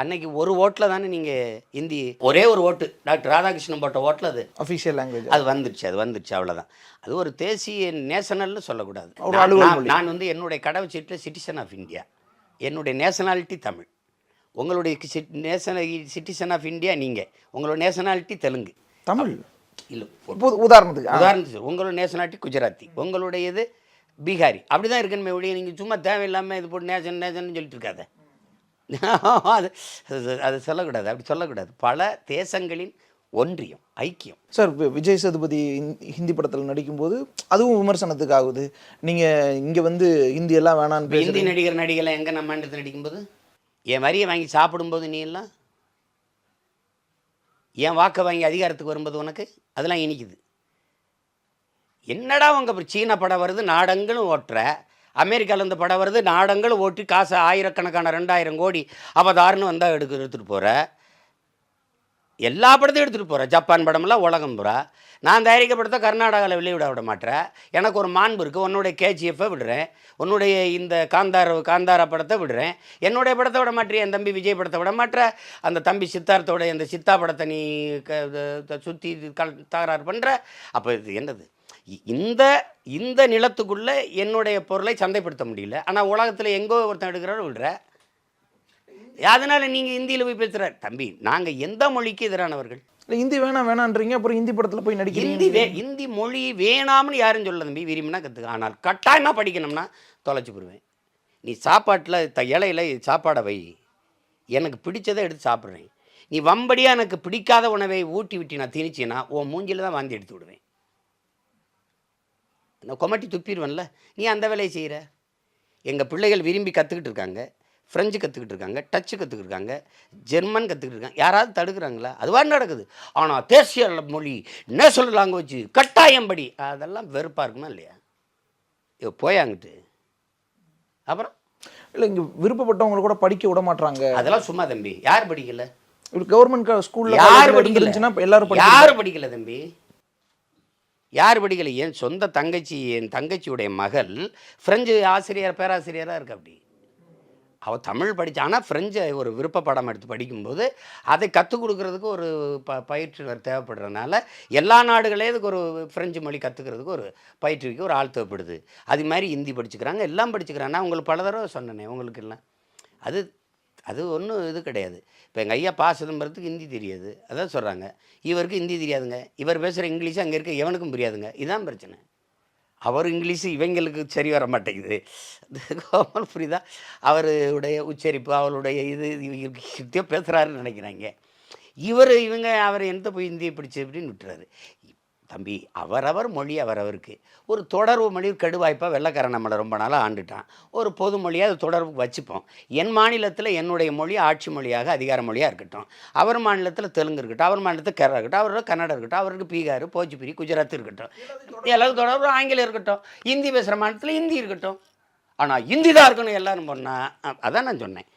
அன்னைக்கு ஒரு ஓட்டில் தானே நீங்கள் ஹிந்தி ஒரே ஒரு ஓட்டு டாக்டர் ராதாகிருஷ்ணன் போட்ட ஓட்டில் அது அஃபிஷியல் லாங்குவேஜ் அது வந்துருச்சு அவ்வளோதான். அது ஒரு தேசிய நேஷனல்னு சொல்லக்கூடாது. நான் வந்து என்னுடைய கடவுச்சீட்டில் சிட்டிசன் ஆஃப் இந்தியா, என்னுடைய நேஷனாலிட்டி தமிழ். உங்களுடைய சிட்டிசன் ஆஃப் இந்தியா நீங்கள், உங்களோட நேஷனாலிட்டி தெலுங்கு தமிழ் இல்லை. உதாரணத்துக்கு உங்களோட நேஷனாலிட்டி குஜராத்தி, உங்களுடையது பீகாரி. அப்படி தான் இருக்குன்னு ஒழிய நீங்கள் சும்மா தேவையில்லாமல் இது போட்டு நேஷன் சொல்லிட்டு இருக்காத. அது சொல்லக்கூடாது, அப்படி சொல்லக்கூடாது. பல தேசங்களின் ஒன்றியம், ஐக்கியம். சார், விஜய் சேதுபதி ஹிந்தி படத்தில் நடிக்கும்போது அதுவும் விமர்சனத்துக்கு ஆகுது. நீங்கள் இங்கே வந்து ஹிந்தி எல்லாம் வேணான்னு ஹிந்தி நடிகர்லாம் எங்கே நம்ம இடத்துல நடிக்கும்போது என் வரியை வாங்கி சாப்பிடும்போது நீ எல்லாம் என் வாக்கை வாங்கி அதிகாரத்துக்கு வரும்போது உனக்கு அதெல்லாம் இனிக்குது. என்னடா உங்க சீன படம் வருது நாடங்களும் ஓட்டுற, அமெரிக்காவிலேருந்து படம் வருது நாடங்களும் ஓட்டி காசு ஆயிரக்கணக்கான 2000 கோடி அவதாருன்னு வந்தால் எடுத்துகிட்டு போகிற, எல்லா படத்தையும் எடுத்துகிட்டு போகிற. ஜப்பான் படமெல்லாம் உலகம் பூரா. நான் தயாரிக்க படத்தை கர்நாடகாவில் விட மாட்டேன். எனக்கு ஒரு மாண்பு இருக்குது. உன்னுடைய கேஜிஎஃப்பை விடுறேன், உன்னுடைய இந்த காந்தாரா படத்தை விடுறேன், என்னுடைய படத்தை விட மாட்டேன், என் தம்பி விஜய் படத்தை விட மாட்டேற, அந்த தம்பி சித்தார்த்தோட இந்த சித்தா படத்தை நீ சுற்றி தகராறு பண்ணுற. அப்போ இது என்னது? இந்த நிலத்துக்குள்ளே என்னுடைய பொருளை சந்தைப்படுத்த முடியல. ஆனால் உலகத்தில் எங்கோ ஒருத்தன் எடுக்கிறாரோ விடுற. அதனால் நீங்கள் ஹிந்தியில் போய் பேசுகிற தம்பி, நாங்கள் எந்த மொழிக்கு எதிரானவர்கள்? ஹிந்தி வேணான்றீங்க, அப்புறம் ஹிந்தி படத்தில் போய் நடிக்கிறீங்க. ஹிந்தி மொழி வேணாம்னு யாரும் சொல்ல தம்பி, விரும்பினா கற்றுக்க. ஆனால் கட்டாயமாக படிக்கணும்னா தொலைச்சி போடுவேன். நீ சாப்பாட்டில் இலையில் சாப்பாடை வை, எனக்கு பிடிச்சதை எடுத்து சாப்பிட்றேன். நீ வம்படியாக எனக்கு பிடிக்காத உணவை ஊட்டி விட்டு நான் திணிச்சின்னா உன் மூஞ்சில் தான் வாந்தி எடுத்து விடுவேன். நான் கொமட்டி துப்பிடுவேன்ல. நீ அந்த வேலையை செய்கிற. எங்கள் பிள்ளைகள் விரும்பி கற்றுக்கிட்டு இருக்காங்க, ஃப்ரெஞ்சு கற்றுக்கிட்டு இருக்காங்க, டச்சு கற்றுக்கிட்டு இருக்காங்க, ஜெர்மன் கற்றுக்கிட்டு இருக்காங்க. யாராவது தடுக்கிறாங்களா? அதுவாக நடக்குது. ஆனால் தேசிய மொழி, நேஷனல் லாங்குவேஜ் கட்டாயம் படி, அதெல்லாம் வெறுப்பாக இருக்குமா இல்லையா? போயாங்கிட்டு அப்புறம் இல்லை, இங்கே விருப்பப்பட்டவங்களை கூட படிக்க விட மாட்டாங்க. அதெல்லாம் சும்மா தம்பி. யார் படிக்கல? கவர்மெண்ட் ஸ்கூலில் யார் படிக்கல? யாரும் படிக்கல தம்பி, யார் படிக்கலை? என் சொந்த தங்கச்சி, என் தங்கச்சியுடைய மகள் ஃப்ரெஞ்சு பேராசிரியராக இருக்கு. அப்படி அவள் தமிழ் படித்தா, ஆனால் ஃப்ரெஞ்சை ஒரு விருப்ப படம் எடுத்து படிக்கும்போது அதை கற்றுக் கொடுக்குறதுக்கு ஒரு பயிற்றுனர் தேவைப்படுறதுனால எல்லா நாடுகளே இதுக்கு ஒரு ஃப்ரெஞ்சு மொழி கற்றுக்கிறதுக்கு ஒரு பயிற்றுவிக்கு ஒரு ஆள் தேவைப்படுது. அது மாதிரி ஹிந்தி படிச்சுக்கிறாங்க, எல்லாம் படிச்சுக்கிறாங்க. உங்களுக்கு பல தடவை சொன்னேனே உங்களுக்கு எல்லாம். அது ஒன்றும் இது கிடையாது. இப்போ எங்கள் ஐயா பா சிதம்பரத்துக்கு ஹிந்தி தெரியாது, அதான் சொல்கிறாங்க. இவருக்கு ஹிந்தி தெரியாதுங்க, இவர் பேசுகிற இங்கிலீஷு அங்கே இருக்க எவனுக்கும் புரியாதுங்க. இதுதான் பிரச்சனை. அவர் இங்கிலீஷு இவங்களுக்கு சரி வர மாட்டேங்குது. கோமல் புரியுதா? அவருடைய உச்சரிப்பு, அவருடைய இது பேசுகிறாருன்னு நினைக்கிறாங்க. அவர் எந்த போய் ஹிந்தியை பிடிச்சி அப்படின்னு விட்டுறாரு. தம்பி, அவரவர் மொழி அவரவருக்கு. ஒரு தொடர்பு மொழி கெடுவாய்ப்பாக வெள்ளைக்காரன் நம்மளை ரொம்ப நாளாக ஆண்டுட்டான். ஒரு பொது மொழியாக அது தொடர்பு வச்சுப்போம். என் மாநிலத்தில் என்னுடைய மொழி ஆட்சி மொழியாக அதிகார மொழியாக இருக்கட்டும். அவர் மாநிலத்தில் தெலுங்கு இருக்கட்டும், அவர் மாநிலத்தில் கேரளா இருக்கட்டும், அவரோட கன்னடம் இருக்கட்டும், அவருக்கு பீகார், போஜ்புரி, குஜராத் இருக்கட்டும், எல்லாரும் தொடர்பு ஆங்கிலம் இருக்கட்டும், ஹிந்தி பேசுகிற மாநிலத்தில் ஹிந்தி இருக்கட்டும். ஆனால் ஹிந்தி தான் இருக்கணும் எல்லாரும் போனால். அதான் நான் சொன்னேன்.